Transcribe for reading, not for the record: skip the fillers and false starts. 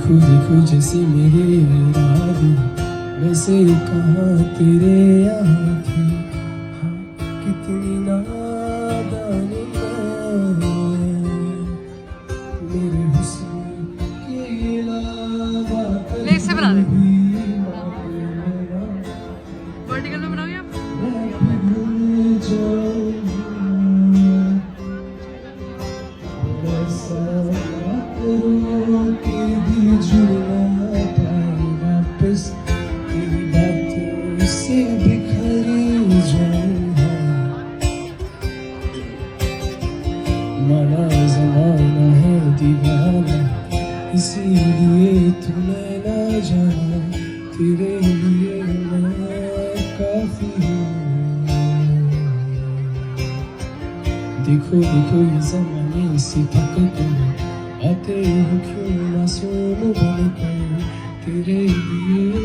देखो देखो जैसे मेरे इरादे वैसे कहाँ तेरे यहाँ थे। हाँ, कितनी नादान मैं, मेरे हुस्न के अलावा लेग से बना दे, कभी वर्टिकल में बनाओ या भूल जाऊं। ऐसा करूं कि दिल जुड़ा पाए वापस, तेरी बातों से बिखर जाऊं। माना ज़माना है दीवाना, इसीलिए तुम्हें ना जाना, तेरे लिए मैं काफी हूँ। देखो देखो ये ज़माने से थक कर आते हो क्यों मासूम बनकर, तेरे लिए